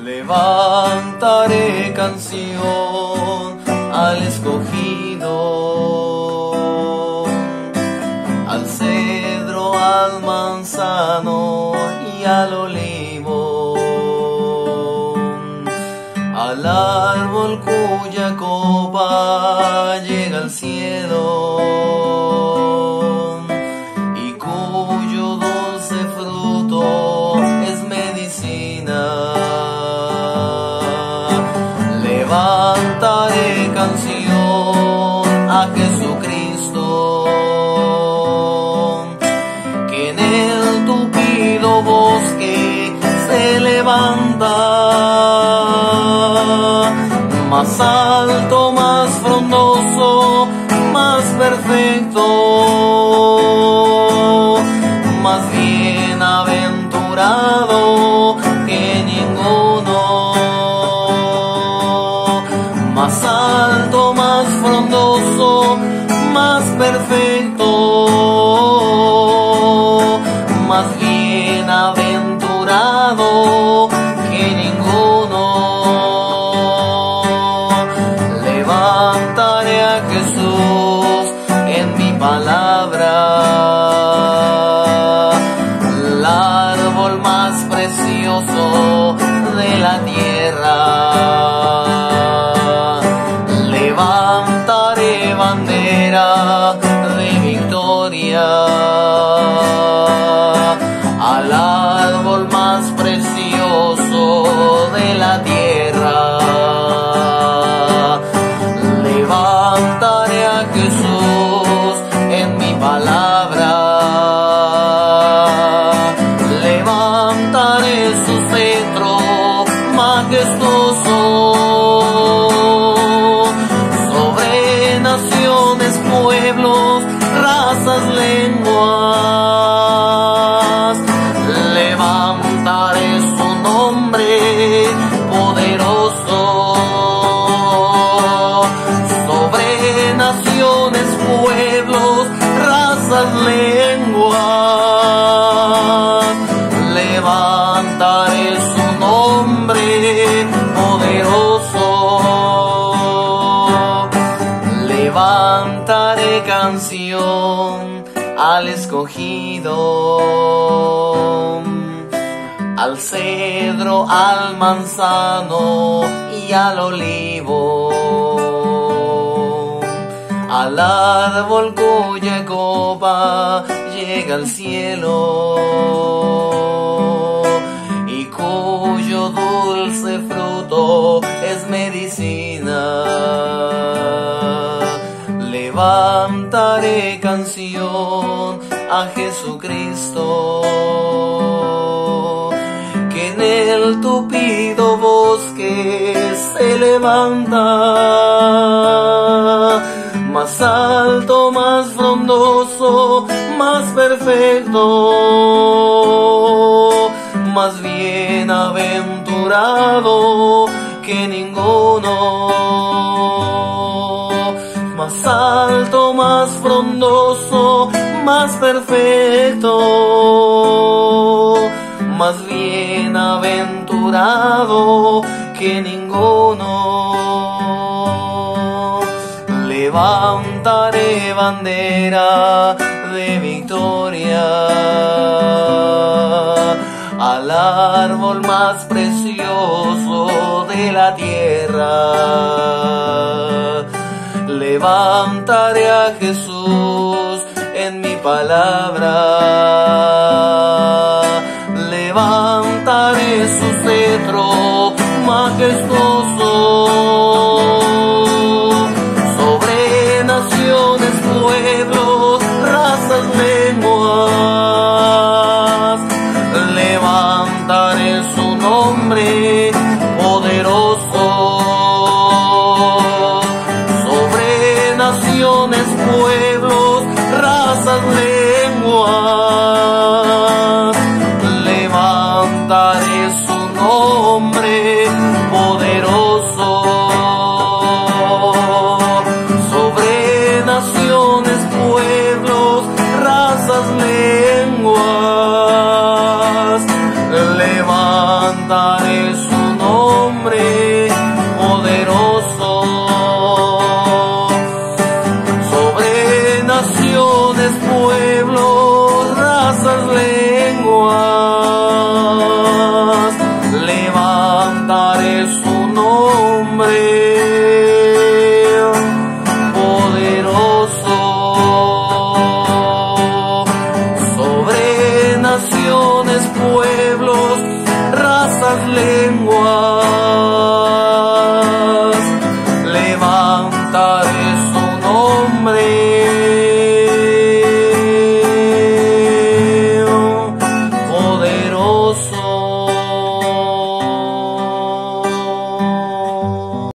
Levantaré canción al escogido, al cedro, al manzano y al olivo, al árbol cuya copa llega al cielo y cuyo dulce fruto es medicina. Levantaré canción a Jesucristo, que en el tupido bosque se levanta, más alto, más frondoso, más perfecto, más bienaventurado que ninguno. Más alto, más frondoso, más perfecto, más bienaventurado que ninguno. Levantaré a Jesús en mi palabra, el árbol más precioso de la tierra. Levantaré bandera de victoria al árbol más precioso de la tierra. Levantaré a Jesús en mi palabra, levantaré su cetro majestuoso sobre naciones, pueblos, razas, lenguas. Levantaré su nombre poderoso sobre naciones, pueblos, razas, lenguas. Levantaré su nombre poderoso. Levantaré canción al escogido, al cedro, al manzano y al olivo, al árbol cuya copa llega al cielo y cuyo dulce fruto es medicina. Levantaré canción a Jesucristo, que en el tupido bosque se levanta, más alto, más frondoso, más perfecto, más bienaventurado que ninguno. Más alto, más frondoso, más perfecto, más bienaventurado que ninguno. Levantaré bandera de victoria al árbol más precioso de la tierra. Levantaré a Jesús en mi palabra, levantaré su cetro majestuoso sobre naciones, pueblos, razas, lenguas. Levantaré su nombre poderoso sobre naciones, pueblos, razas, lenguas. Levantaré su nombre poderoso sobre naciones, pueblos, razas, lenguas. Levantaré su nombre nombre.